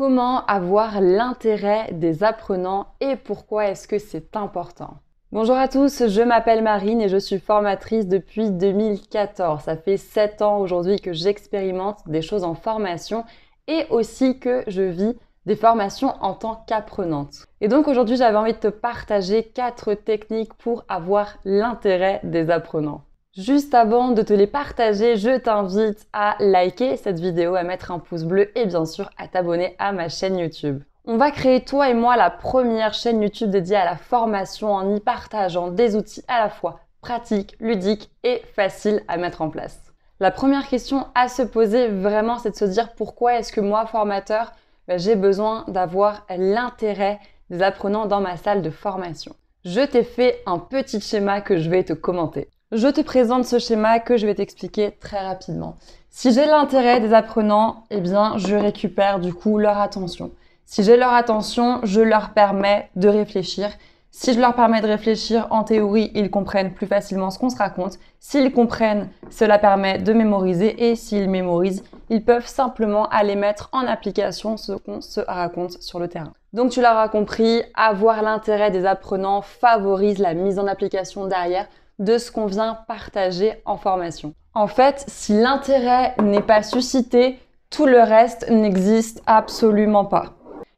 Comment avoir l'intérêt des apprenants et pourquoi est-ce que c'est important? Bonjour à tous, je m'appelle Marine et je suis formatrice depuis 2014. Ça fait 7 ans aujourd'hui que j'expérimente des choses en formation et aussi que je vis des formations en tant qu'apprenante. Et donc aujourd'hui, j'avais envie de te partager 4 techniques pour avoir l'intérêt des apprenants. Juste avant de te les partager, je t'invite à liker cette vidéo, à mettre un pouce bleu et bien sûr à t'abonner à ma chaîne YouTube. On va créer toi et moi la première chaîne YouTube dédiée à la formation en y partageant des outils à la fois pratiques, ludiques et faciles à mettre en place. La première question à se poser vraiment, c'est de se dire pourquoi est-ce que moi, formateur, j'ai besoin d'avoir l'intérêt des apprenants dans ma salle de formation. Je t'ai fait un petit schéma que je vais te commenter. Je te présente ce schéma que je vais t'expliquer très rapidement. Si j'ai l'intérêt des apprenants, eh bien, je récupère du coup leur attention. Si j'ai leur attention, je leur permets de réfléchir. Si je leur permets de réfléchir, en théorie, ils comprennent plus facilement ce qu'on se raconte. S'ils comprennent, cela permet de mémoriser et s'ils mémorisent, ils peuvent simplement aller mettre en application ce qu'on se raconte sur le terrain. Donc tu l'auras compris, avoir l'intérêt des apprenants favorise la mise en application derrière de ce qu'on vient partager en formation. En fait, si l'intérêt n'est pas suscité, tout le reste n'existe absolument pas.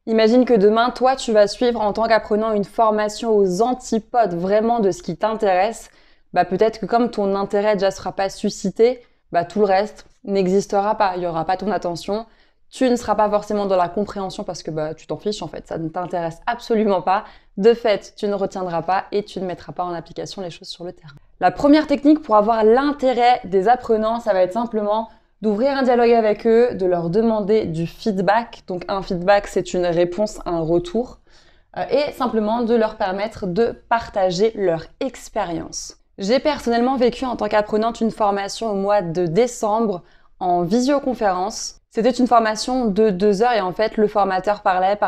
Imagine que demain, toi, tu vas suivre en tant qu'apprenant une formation aux antipodes vraiment de ce qui t'intéresse. Peut-être que comme ton intérêt déjà ne sera pas suscité, tout le reste n'existera pas. Il n'y aura pas ton attention. Tu ne seras pas forcément dans la compréhension parce que tu t'en fiches en fait. Ça ne t'intéresse absolument pas. De fait, tu ne retiendras pas et tu ne mettras pas en application les choses sur le terrain. La première technique pour avoir l'intérêt des apprenants, ça va être simplement d'ouvrir un dialogue avec eux, de leur demander du feedback. Donc un feedback, c'est une réponse, un retour. Et simplement de leur permettre de partager leur expérience. J'ai personnellement vécu en tant qu'apprenante une formation au mois de décembre en visioconférence. C'était une formation de 2 heures et en fait, le formateur parlait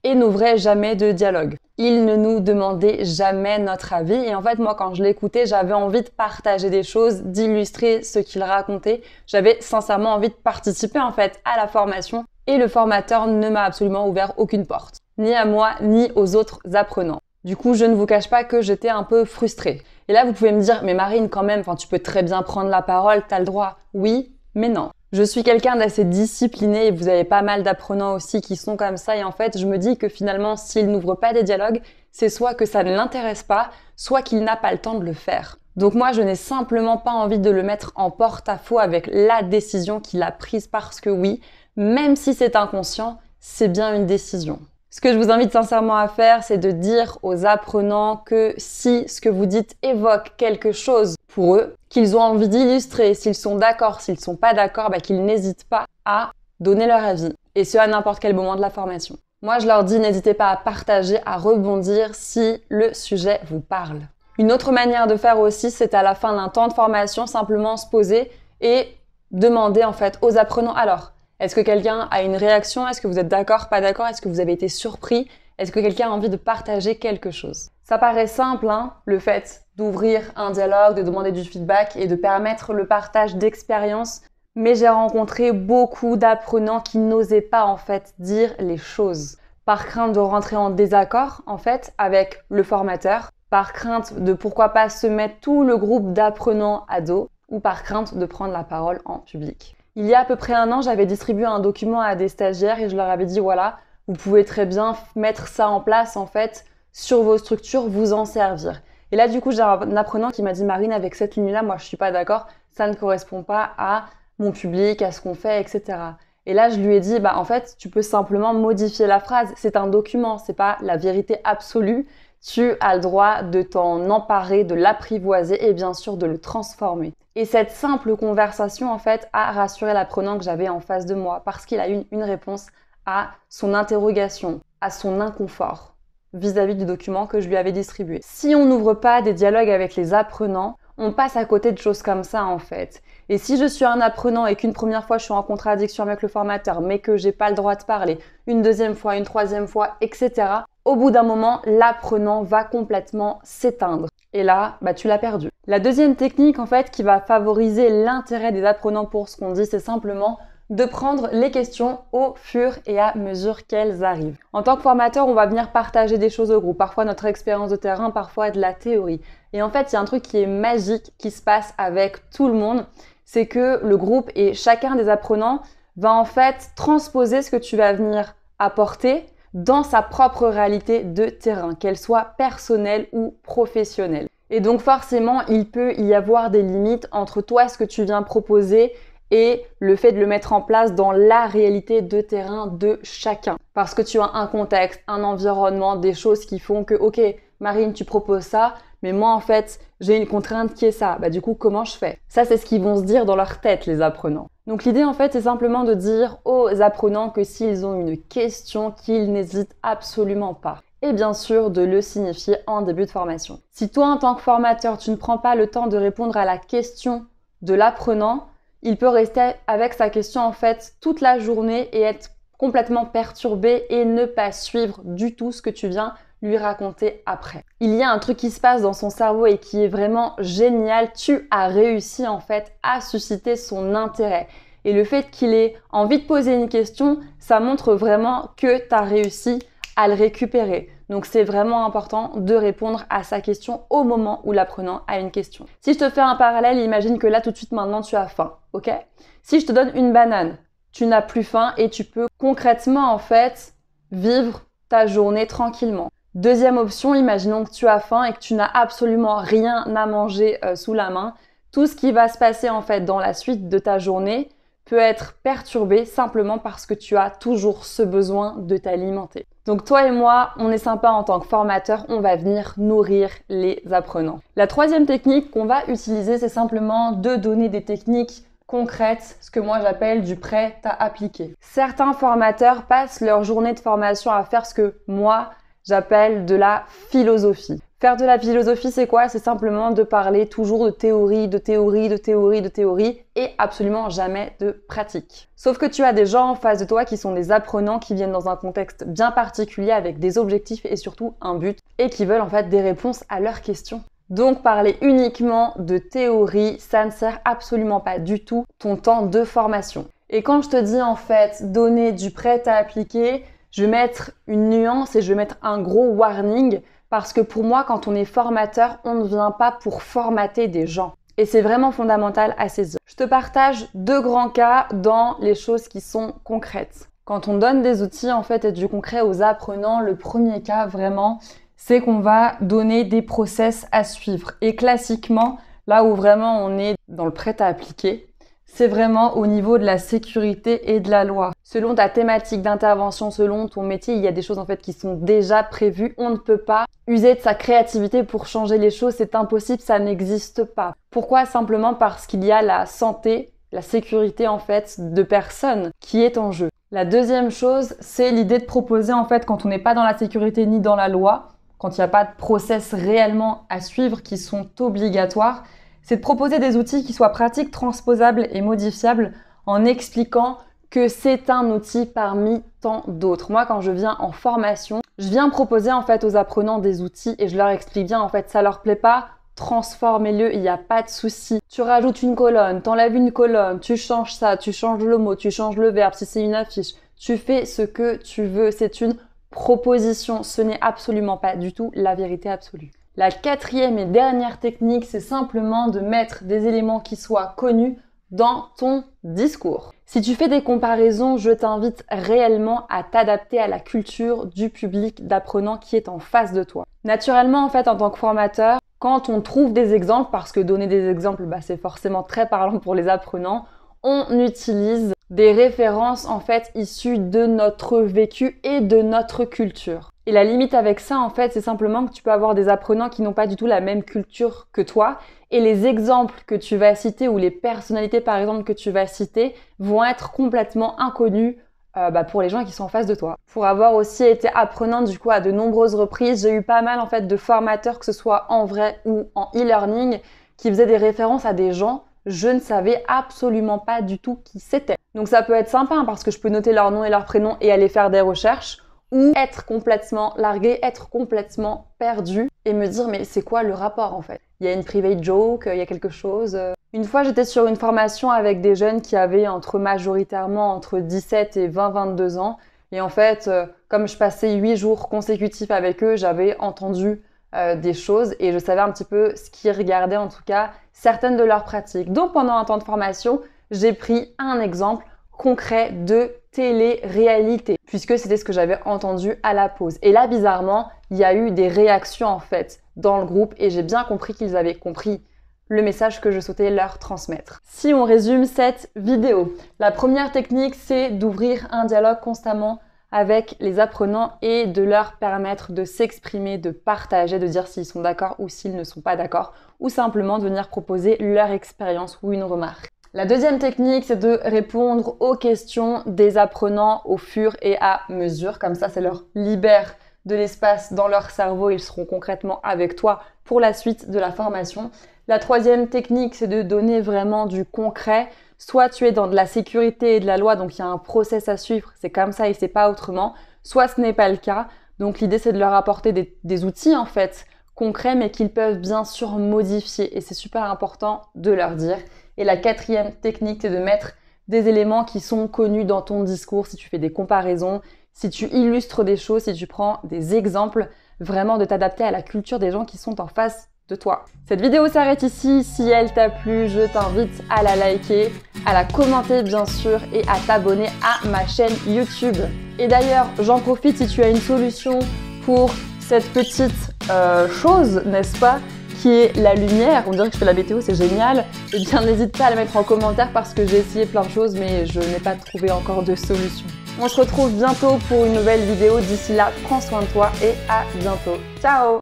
et n'ouvrait jamais de dialogue. Il ne nous demandait jamais notre avis et en fait, moi, quand je l'écoutais, j'avais envie de partager des choses, d'illustrer ce qu'il racontait. J'avais sincèrement envie de participer en fait à la formation et le formateur ne m'a absolument ouvert aucune porte, ni à moi, ni aux autres apprenants. Du coup, je ne vous cache pas que j'étais un peu frustrée. Et là, vous pouvez me dire, mais Marine, quand même, tu peux très bien prendre la parole, t'as le droit. Oui, mais non. Je suis quelqu'un d'assez discipliné et vous avez pas mal d'apprenants aussi qui sont comme ça. Et en fait, je me dis que finalement, s'il n'ouvre pas des dialogues, c'est soit que ça ne l'intéresse pas, soit qu'il n'a pas le temps de le faire. Donc moi, je n'ai simplement pas envie de le mettre en porte-à-faux avec la décision qu'il a prise parce que oui, même si c'est inconscient, c'est bien une décision. Ce que je vous invite sincèrement à faire, c'est de dire aux apprenants que si ce que vous dites évoque quelque chose pour eux, qu'ils ont envie d'illustrer, s'ils sont d'accord, s'ils ne sont pas d'accord, qu'ils n'hésitent pas à donner leur avis. Et ce, à n'importe quel moment de la formation. Moi, je leur dis, n'hésitez pas à partager, à rebondir si le sujet vous parle. Une autre manière de faire aussi, c'est à la fin d'un temps de formation, simplement se poser et demander en fait aux apprenants, alors, est-ce que quelqu'un a une réaction? Est-ce que vous êtes d'accord, pas d'accord? Est-ce que vous avez été surpris? Est-ce que quelqu'un a envie de partager quelque chose? Ça paraît simple, le fait d'ouvrir un dialogue, de demander du feedback et de permettre le partage d'expériences. Mais j'ai rencontré beaucoup d'apprenants qui n'osaient pas en fait dire les choses. Par crainte de rentrer en désaccord en fait avec le formateur, par crainte de pourquoi pas se mettre tout le groupe d'apprenants à dos ou par crainte de prendre la parole en public. Il y a à peu près 1 an, j'avais distribué un document à des stagiaires et je leur avais dit voilà, vous pouvez très bien mettre ça en place en fait sur vos structures, vous en servir. Et là du coup, j'ai un apprenant qui m'a dit Marine, avec cette ligne-là, moi je suis pas d'accord, ça ne correspond pas à mon public, à ce qu'on fait, etc. Et là je lui ai dit en fait, tu peux simplement modifier la phrase, c'est un document, c'est pas la vérité absolue. Tu as le droit de t'en emparer, de l'apprivoiser et bien sûr de le transformer. Et cette simple conversation, en fait, a rassuré l'apprenant que j'avais en face de moi parce qu'il a eu une réponse à son interrogation, à son inconfort vis-à-vis du document que je lui avais distribué. Si on n'ouvre pas des dialogues avec les apprenants, on passe à côté de choses comme ça en fait. Et si je suis un apprenant et qu'une première fois je suis en contradiction avec le formateur, mais que j'ai pas le droit de parler, une deuxième fois, une troisième fois, etc., au bout d'un moment, l'apprenant va complètement s'éteindre. Et là, tu l'as perdu. La deuxième technique en fait qui va favoriser l'intérêt des apprenants pour ce qu'on dit, c'est simplement de prendre les questions au fur et à mesure qu'elles arrivent. En tant que formateur, on va venir partager des choses au groupe, parfois notre expérience de terrain, parfois de la théorie. Et en fait, il y a un truc qui est magique qui se passe avec tout le monde, c'est que le groupe et chacun des apprenants va en fait transposer ce que tu vas venir apporter dans sa propre réalité de terrain, qu'elle soit personnelle ou professionnelle. Et donc forcément, il peut y avoir des limites entre toi, ce que tu viens proposer et le fait de le mettre en place dans la réalité de terrain de chacun. Parce que tu as un contexte, un environnement, des choses qui font que, ok, Marine, tu proposes ça, mais moi en fait, j'ai une contrainte qui est ça. Bah du coup, comment je fais? Ça, c'est ce qu'ils vont se dire dans leur tête, les apprenants. Donc l'idée en fait, c'est simplement de dire aux apprenants que s'ils ont une question, qu'ils n'hésitent absolument pas. Et bien sûr, de le signifier en début de formation. Si toi, en tant que formateur, tu ne prends pas le temps de répondre à la question de l'apprenant, il peut rester avec sa question en fait toute la journée et être complètement perturbé et ne pas suivre du tout ce que tu viens lui raconter après. Il y a un truc qui se passe dans son cerveau et qui est vraiment génial. Tu as réussi en fait à susciter son intérêt. Et le fait qu'il ait envie de poser une question, ça montre vraiment que tu as réussi à le récupérer. Donc c'est vraiment important de répondre à sa question au moment où l'apprenant a une question. Si je te fais un parallèle, imagine que là tout de suite maintenant tu as faim, ok? Si je te donne une banane, tu n'as plus faim et tu peux concrètement en fait vivre ta journée tranquillement. Deuxième option, imaginons que tu as faim et que tu n'as absolument rien à manger sous la main. Tout ce qui va se passer en fait dans la suite de ta journée peut être perturbé simplement parce que tu as toujours ce besoin de t'alimenter. Donc toi et moi, on est sympa en tant que formateur, on va venir nourrir les apprenants. La troisième technique qu'on va utiliser, c'est simplement de donner des techniques concrètes, ce que moi j'appelle du prêt à appliquer. Certains formateurs passent leur journée de formation à faire ce que moi j'appelle de la philosophie. Faire de la philosophie, c'est quoi? C'est simplement de parler toujours de théorie, de théorie, de théorie, de théorie et absolument jamais de pratique. Sauf que tu as des gens en face de toi qui sont des apprenants qui viennent dans un contexte bien particulier avec des objectifs et surtout un but et qui veulent en fait des réponses à leurs questions. Donc parler uniquement de théorie, ça ne sert absolument pas du tout ton temps de formation. Et quand je te dis en fait donner du prêt à appliquer, je vais mettre une nuance et je vais mettre un gros warning parce que pour moi, quand on est formateur, on ne vient pas pour formater des gens. Et c'est vraiment fondamental à saisir. Je te partage deux grands cas dans les choses qui sont concrètes. Quand on donne des outils en fait et du concret aux apprenants, le premier cas vraiment, c'est qu'on va donner des process à suivre. Et classiquement, là où vraiment on est dans le prêt à appliquer, c'est vraiment au niveau de la sécurité et de la loi. Selon ta thématique d'intervention, selon ton métier, il y a des choses en fait qui sont déjà prévues. On ne peut pas user de sa créativité pour changer les choses, c'est impossible, ça n'existe pas. Pourquoi? Simplement parce qu'il y a la santé, la sécurité en fait de personnes qui est en jeu. La deuxième chose, c'est l'idée de proposer en fait quand on n'est pas dans la sécurité ni dans la loi, quand il n'y a pas de process réellement à suivre qui sont obligatoires, c'est de proposer des outils qui soient pratiques, transposables et modifiables en expliquant que c'est un outil parmi tant d'autres. Moi, quand je viens en formation, je viens proposer en fait aux apprenants des outils et je leur explique bien en fait, ça leur plaît pas, transformez-le, il n'y a pas de souci. Tu rajoutes une colonne, t'enlèves une colonne, tu changes ça, tu changes le mot, tu changes le verbe, si c'est une affiche, tu fais ce que tu veux. C'est une proposition, ce n'est absolument pas du tout la vérité absolue. La quatrième et dernière technique, c'est simplement de mettre des éléments qui soient connus dans ton discours. Si tu fais des comparaisons, je t'invite réellement à t'adapter à la culture du public d'apprenant qui est en face de toi. Naturellement, en fait, en tant que formateur, quand on trouve des exemples, parce que donner des exemples, c'est forcément très parlant pour les apprenants, on utilise des références en fait issues de notre vécu et de notre culture. Et la limite avec ça, en fait, c'est simplement que tu peux avoir des apprenants qui n'ont pas du tout la même culture que toi. Et les exemples que tu vas citer ou les personnalités, par exemple, que tu vas citer vont être complètement inconnus pour les gens qui sont en face de toi. Pour avoir aussi été apprenante du coup à de nombreuses reprises, j'ai eu pas mal en fait de formateurs, que ce soit en vrai ou en e-learning, qui faisaient des références à des gens, je ne savais absolument pas du tout qui c'était. Donc ça peut être sympa parce que je peux noter leur nom et leur prénom et aller faire des recherches. ou être complètement largué, être complètement perdu et me dire mais c'est quoi le rapport en fait? Il y a une private joke, il y a quelque chose. Une fois j'étais sur une formation avec des jeunes qui avaient majoritairement entre 17 et 22 ans et en fait comme je passais 8 jours consécutifs avec eux, j'avais entendu des choses et je savais un petit peu ce qu'ils regardaient, en tout cas certaines de leurs pratiques. Donc pendant un temps de formation, j'ai pris un exemple concret de télé-réalité puisque c'était ce que j'avais entendu à la pause. Et là bizarrement, il y a eu des réactions en fait dans le groupe et j'ai bien compris qu'ils avaient compris le message que je souhaitais leur transmettre. Si on résume cette vidéo, la première technique c'est d'ouvrir un dialogue constamment avec les apprenants et de leur permettre de s'exprimer, de partager, de dire s'ils sont d'accord ou s'ils ne sont pas d'accord, ou simplement de venir proposer leur expérience ou une remarque. La deuxième technique, c'est de répondre aux questions des apprenants au fur et à mesure, comme ça leur libère de l'espace dans leur cerveau, ils seront concrètement avec toi pour la suite de la formation. La troisième technique, c'est de donner vraiment du concret. Soit tu es dans de la sécurité et de la loi, donc il y a un process à suivre, c'est comme ça et c'est pas autrement. Soit ce n'est pas le cas. Donc l'idée c'est de leur apporter des outils en fait concrets, mais qu'ils peuvent bien sûr modifier et c'est super important de leur dire. Et la quatrième technique, c'est de mettre des éléments qui sont connus dans ton discours, si tu fais des comparaisons, si tu illustres des choses, si tu prends des exemples, vraiment de t'adapter à la culture des gens qui sont en face de toi. Cette vidéo s'arrête ici. Si elle t'a plu, je t'invite à la liker, à la commenter bien sûr et à t'abonner à ma chaîne YouTube. Et d'ailleurs, j'en profite si tu as une solution pour cette petite chose, n'est-ce pas, qui est la lumière. On dirait que je fais la météo, c'est génial. Eh bien, n'hésite pas à la mettre en commentaire parce que j'ai essayé plein de choses mais je n'ai pas trouvé encore de solution. On se retrouve bientôt pour une nouvelle vidéo. D'ici là, prends soin de toi et à bientôt. Ciao!